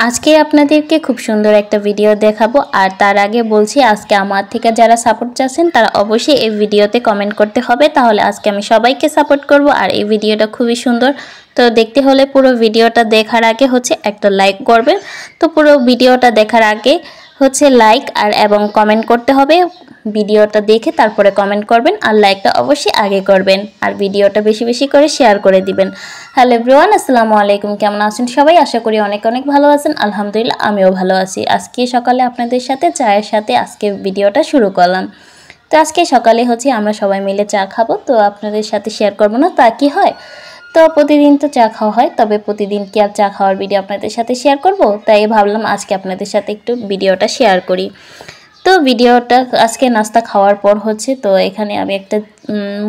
আজকে আপনাদেরকে খুব সুন্দর একটা ভিডিও দেখাবো। আর তার আগে বলছি, আজকে আমার থেকে যারা সাপোর্ট চাচ্ছেন তারা অবশ্যই এই ভিডিওতে কমেন্ট করতে হবে, তাহলে আজকে আমি সবাইকে সাপোর্ট করব। আর এই ভিডিওটা খুবই সুন্দর, তো দেখতে হলে পুরো ভিডিওটা দেখার আগে একটা লাইক করবেন। তো পুরো ভিডিওটা দেখার আগে লাইক এবং কমেন্ট করতে হবে। ভিডিওটা দেখে তারপরে কমেন্ট করবেন, আর লাইকটা অবশ্যই আগে করবেন, আর ভিডিওটা বেশি বেশি করে শেয়ার করে দিবেন। হ্যালো এভরিওয়ান, আসসালামু আলাইকুম। কেমন আছেন সবাই? আশা করি অনেক অনেক ভালো আছেন। আলহামদুলিল্লাহ, আমিও ভালো আছি। আজকে সকালে আপনাদের সাথে চায়ের সাথে আজকে ভিডিওটা শুরু করলাম। তো আজকে সকালে আমরা সবাই মিলে চা খাবো, তো আপনাদের সাথে শেয়ার করবো না তা কি হয়? তো প্রতিদিন তো চা খাওয়া হয়, তবে প্রতিদিন কি আর চা খাওয়ার ভিডিও আপনাদের সাথে শেয়ার করব? তাই ভাবলাম আজকে আপনাদের সাথে একটু ভিডিওটা শেয়ার করি। তো ভিডিওটা আজকে নাস্তা খাওয়ার পর তো এখানে আমি একটা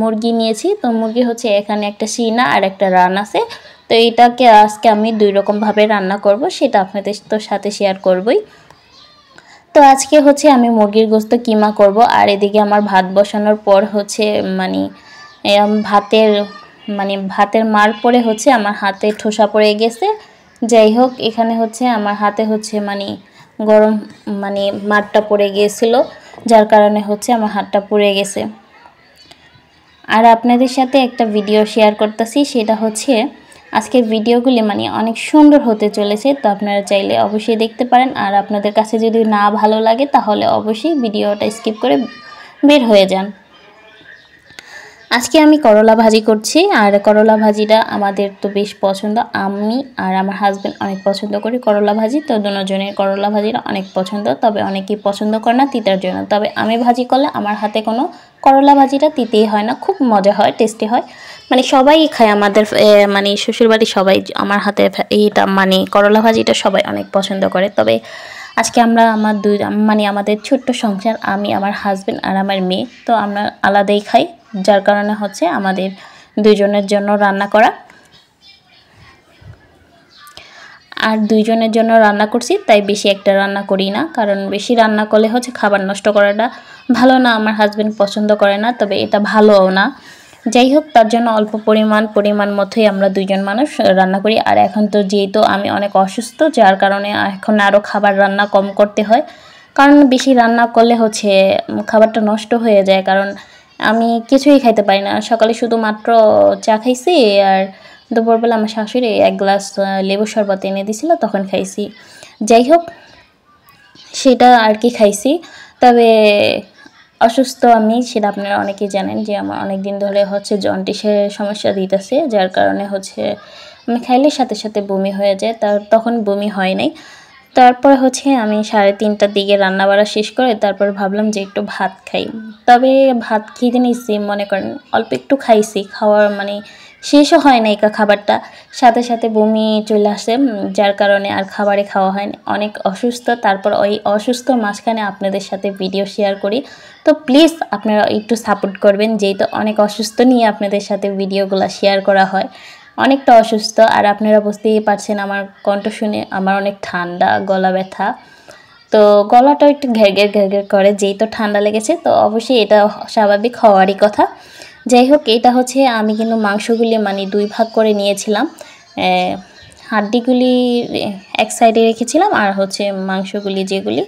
মুরগি নিয়েছি। তো মুরগি এখানে একটা সিনা আর একটা রান আছে। তো এটাকে আজকে আমি দুই রকম ভাবে রান্না করব, সেটা আপনাদের সাথে শেয়ার করবই। তো আজকে আমি মুরগির গোশত কিমা করব, আর এদিকে আমার ভাত বসানোর পর মানে ভাতের মার পরে আমার হাতে ঠোসা পড়ে গেছে। যাই হোক, এখানে আমার হাতে মানে গরম মারটা পড়ে গিয়েছিল, যার কারণে আমার হাতটা পুড়ে গেছে। আর আপনাদের সাথে একটা ভিডিও শেয়ার করতেছি, সেটা আজকের ভিডিওগুলি অনেক সুন্দর হতে চলেছে। তো আপনারা চাইলে অবশ্যই দেখতে পারেন, আর আপনাদের কাছে যদি না ভালো লাগে তাহলে অবশ্যই ভিডিওটা স্কিপ করে বের হয়ে যান। আজকে আমি করলা ভাজি করছি, আর করলা ভাজিটা আমাদের তো বেশ পছন্দ। আমি আর আমার হাজবেন্ড অনেক পছন্দ করি করলা ভাজি। তো দুজনের করলা ভাজিটা অনেক পছন্দ, তবে অনেকেই পছন্দ করে না তিতার জন্য। তবে আমি ভাজি করলে আমার হাতে কোনো করলা ভাজিটা তিতেই হয় না, খুব মজা হয়, টেস্টি হয়। সবাই খায় আমাদের শ্বশুরবাড়ি সবাই আমার হাতে এইটা করলা ভাজিটা সবাই অনেক পছন্দ করে। তবে আজকে আমরা আমাদের ছোট্ট সংসার, আমি, আমার হাজবেন্ড আর আমার মেয়ে, তো আমরা আলাদাই খাই, যার কারণে আমাদের দুইজনের জন্য রান্না করা। আর দুইজনের জন্য রান্না করছি, তাই বেশি একটা রান্না করি না, কারণ বেশি রান্না করলে খাবার নষ্ট করাটা ভালো না। আমার হাজবেন্ড পছন্দ করে না, তবে এটা ভালোও না। যাই হোক, তার জন্য অল্প পরিমাণ মতোই আমরা দুইজন মানুষ রান্না করি। আর এখন তো যেহেতু আমি অনেক অসুস্থ, যার কারণে এখন আরও খাবার রান্না কম করতে হয়, কারণ বেশি রান্না করলে খাবারটা নষ্ট হয়ে যায়। কারণ আমি কিছুই খাইতে পারি না। সকালে শুধুমাত্র চা খাইছি, আর দুপুরবেলা আমার শাশুড়ি এক গ্লাস লেবু শরবত এনে দিয়েছিল, তখন খাইছি। যাই হোক, সেটা আর কি খাইছি। তবে অসুস্থ আমি, সেটা আপনারা অনেকেই জানেন যে আমার অনেক দিন ধরে জন্ডিসের সমস্যা দিতেছে, যার কারণে আমি খাইলে সাথে সাথে বমি হয়ে যায়। তখন বমি হয় নাই। তারপর আমি 3:30টার দিকে রান্না বাড়া শেষ করে তারপর ভাবলাম যে একটু ভাত খাই। তবে ভাত খেতে নিয়েছি, মনে করেন অল্প একটু খাইছি, খাওয়ার শেষও হয় নাই খাবারটা, সাথে সাথে বমি চলে আসে, যার কারণে আর খাবারে খাওয়া হয়নি। অনেক অসুস্থ, তারপর ওই অসুস্থ মাঝখানে আপনাদের সাথে ভিডিও শেয়ার করি। তো প্লিজ আপনারা একটু সাপোর্ট করবেন, যেহেতু অনেক অসুস্থ নিয়ে আপনাদের সাথে ভিডিওগুলো শেয়ার করা হয়। অনেকটা অসুস্থ, আর আপনারা বুঝতেই পারছেন আমার কণ্ঠ শুনে, আমার অনেক ঠান্ডা, গলা ব্যথা, তো গলাটা একটু ঘের ঘের করে, যেহেতু ঠান্ডা লেগেছে। তো অবশ্যই এটা স্বাভাবিক হওয়ারই কথা। যাই হোক, এটা আমি কিন্তু মাংসগুলি 2 ভাগ করে নিয়েছিলাম। হাড্ডিগুলি এক সাইডে রেখেছিলাম, আর মাংসগুলি যেগুলি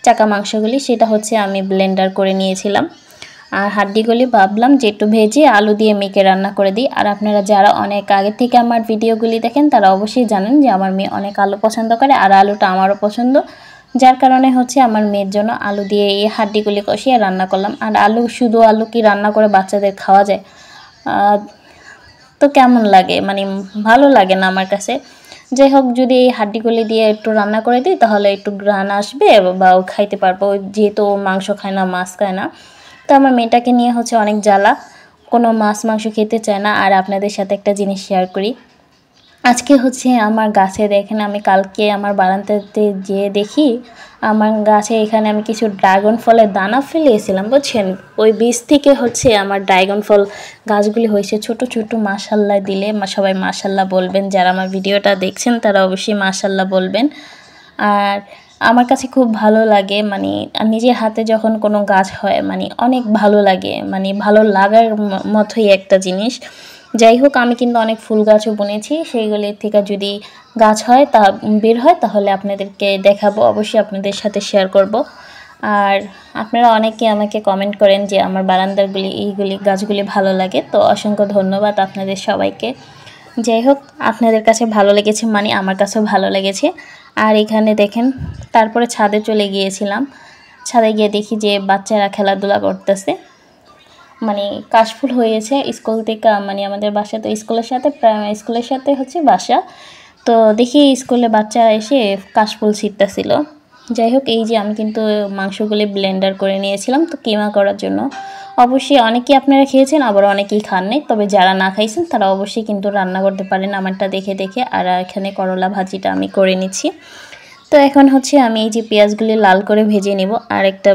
চাকা মাংসগুলি সেটা আমি ব্লেন্ডার করে নিয়েছিলাম। আর হাড্ডিগুলি ভাবলাম যে একটু ভেজে আলু দিয়ে মেখে রান্না করে দিই। আর আপনারা যারা অনেক আগে থেকে আমার ভিডিওগুলি দেখেন তারা অবশ্যই জানেন যে আমার মেয়ে অনেক আলু পছন্দ করে, আর আলুটা আমারও পছন্দ, যার কারণে আমার মেয়ের জন্য আলু দিয়ে এই হাড্ডিগুলি কষিয়ে রান্না করলাম। আর শুধু আলু কি রান্না করে বাচ্চাদের খাওয়া যায়? তো কেমন লাগে, ভালো লাগে না আমার কাছে। যাই হোক, যদি এই হাড্ডিগুলি দিয়ে একটু রান্না করে দিই তাহলে একটু ঘ্রাণ আসবে, বা ও খাইতে পারবো, যেহেতু মাংস খায় না, মাছ খায় না। তো আমার মেয়েটাকে নিয়ে অনেক জ্বালা, কোনো মাছ মাংস খেতে চায় না। আর আপনাদের সাথে একটা জিনিস শেয়ার করি, আজকে আমার গাছে দেখেন, আমি কালকে আমার বারান্দাতে যেয়ে দেখি আমার গাছে এখানে আমি কিছু ড্রাগন ফলের দানা ফেলিয়েছিলাম, বুঝছেন? ওই বীজ থেকে আমার ড্রাগন ফল গাছগুলি হয়েছে ছোট ছোট। মাশাল্লাহ দিলে সবাই মাশাল্লাহ বলবেন, যারা আমার ভিডিওটা দেখছেন তারা অবশ্যই মাশাল্লাহ বলবেন। আর আমার কাছে খুব ভালো লাগে, নিজের হাতে যখন কোনো গাছ হয় অনেক ভালো লাগে, ভালো লাগার মতোই একটা জিনিস। যাই হোক, আমি কিন্তু অনেক ফুল গাছও বুনেছি, সেইগুলির থেকে যদি গাছ হয় তা বের হয় তাহলে আপনাদেরকে দেখাবো, অবশ্যই আপনাদের সাথে শেয়ার করব। আর আপনারা অনেকে আমাকে কমেন্ট করেন যে আমার বারান্দারগুলি এইগুলি গাছগুলি ভালো লাগে, তো অসংখ্য ধন্যবাদ আপনাদের সবাইকে। যাই হোক, আপনাদের কাছে ভালো লেগেছে মানে আমার কাছেও ভালো লেগেছে। আর এখানে দেখেন, তারপরে ছাদে চলে গিয়েছিলাম। ছাদে গিয়ে দেখি যে বাচ্চারা খেলাধুলা করতেছে, মানে কাশফুল হয়েছে স্কুল থেকে, মানে আমাদের বাসা তো স্কুলের সাথে হচ্ছে বাসা, তো দেখি স্কুলে বাচ্চারা এসে কাশফুল ছিটতেছিল। যাই হোক, এই যে আমি কিন্তু মাংসগুলি ব্লেন্ডার করে নিয়েছিলাম তো কিমা করার জন্য। অবশ্যই অনেকেই আপনারা খেয়েছেন, আবার অনেকেই খান নাই, তবে যারা না খাইছেন তারা অবশ্যই কিন্তু রান্না করতে পারেন আমারটা দেখে দেখে। আর এখানে করলা ভাজিটা আমি করে নিচ্ছি। তো এখন হচ্ছে আমি এই যে পেঁয়াজগুলি লাল করে ভেজে নিব, আর একটা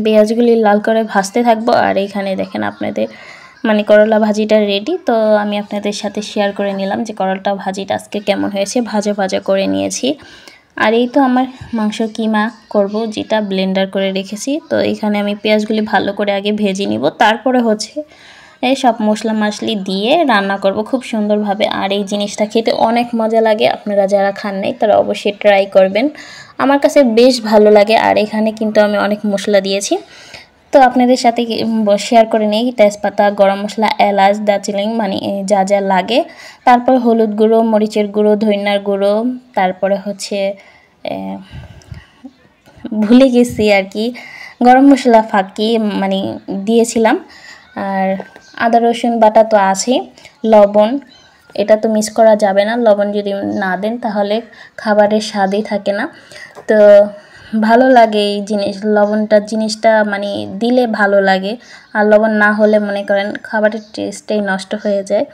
পেঁয়াজগুলি লাল করে ভাজতে থাকবো। আর এখানে দেখেন আপনাদের মানে করলা ভাজিটা রেডি। তো আমি আপনাদের সাথে শেয়ার করে নিলাম যে করলা ভাজিটা আজকে কেমন হয়েছে, ভাজা ভাজা করে নিয়েছি। আর এই তো আমার মাংস কিমা করব, যেটা ব্লেন্ডার করে রেখেছি। তো এখানে আমি পেঁয়াজগুলি ভালো করে আগে ভেজে নিব, তারপরে হচ্ছে এই সব মশলা মশলি দিয়ে রান্না করব খুব সুন্দরভাবে। আর এই জিনিসটা খেতে অনেক মজা লাগে, আপনারা যারা খান নাই তারা অবশ্যই ট্রাই করবেন, আমার কাছে বেশ ভালো লাগে। আর এখানে কিন্তু আমি অনেক মশলা দিয়েছি, তো আপনাদের সাথে শেয়ার করে নিই। তেজপাতা, গরম মশলা, এলাচ, দারচিনি, মানে যা যা লাগে। তারপর হলুদ গুঁড়ো, মরিচের গুঁড়ো, ধনিয়ার গুঁড়ো, তারপরে হচ্ছে ভুলে গেছি আর কি, গরম মশলা ফাঁকি মানে দিয়েছিলাম। আর আদা রসুন বাটা তো আছেই, লবণ, এটা তো মিস করা যাবে না। লবণ যদি না দেন তাহলে খাবারের স্বাদই থাকে না। তো ভালো লাগে এই জিনিসটা মানে দিলে ভালো লাগে, আর লবণ না হলে মনে করেন খাবারের টেস্টটাই নষ্ট হয়ে যায়।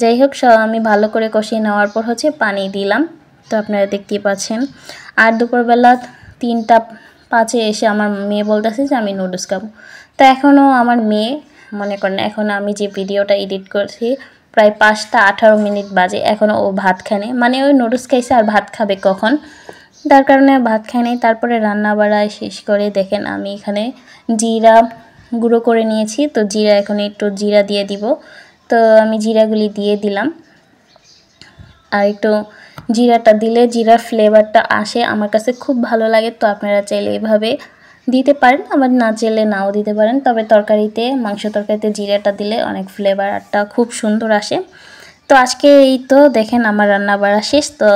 যাই হোক, সব আমি ভালো করে কষিয়ে নেওয়ার পর হচ্ছে পানি দিলাম, তো আপনারা দেখতেই পাচ্ছেন। আর দুপুরবেলা 3:05 এসে আমার মেয়ে বলতেছে যে আমি নুডলস খাবো। তো এখনও আমার মেয়ে মনে করেন, এখন আমি যে ভিডিওটা এডিট করছি প্রায় 5:18 বাজে, এখনও ও ভাত খায়নি, মানে ওই নুডলস খাইছে আর ভাত খাবে কখন, তার কারণে ভাত খাই নাই। তারপরে রান্না বাড়া শেষ করে দেখেন আমি এখানে জিরা গুঁড়ো করে নিয়েছি, তো জিরা এখন একটু জিরা দিয়ে দিব। তো আমি জিরাগুলি দিয়ে দিলাম, আর একটু জিরাটা দিলে জিরার ফ্লেভারটা আসে, আমার কাছে খুব ভালো লাগে। তো আপনারা চাইলে এভাবে দিতে পারেন, আবার না চাইলে নাও দিতে পারেন, তবে মাংস তরকারিতে জিরাটা দিলে অনেক ফ্লেভারটা খুব সুন্দর আসে। তো আজকে এই তো দেখেন আমার রান্না বাড়া শেষ। তো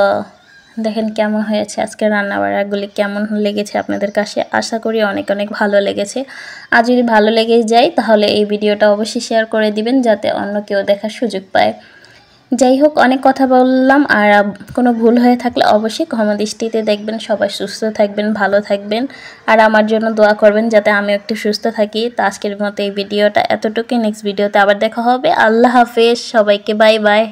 দেখেন কেমন হয়েছে আজকে রান্নাবাড়াগুলি, কেমন লেগেছে আপনাদের কাছে, আশা করি অনেক অনেক ভালো লেগেছে। আর যদি ভালো লেগে যায় তাহলে এই ভিডিওটা অবশ্যই শেয়ার করে দিবেন, যাতে অন্য কেউ দেখার সুযোগ পায়। যাই হোক, অনেক কথা বললাম, আর কোনো ভুল হয়ে থাকলে অবশ্যই ক্ষমা দৃষ্টিতে দেখবেন। সবাই সুস্থ থাকবেন, ভালো থাকবেন, আর আমার জন্য দোয়া করবেন যাতে আমি একটু সুস্থ থাকি। তো আজকের মতো এই ভিডিওটা এতটুকুই, নেক্সট ভিডিওতে আবার দেখা হবে। আল্লাহ হাফেজ সবাইকে, বাই বাই।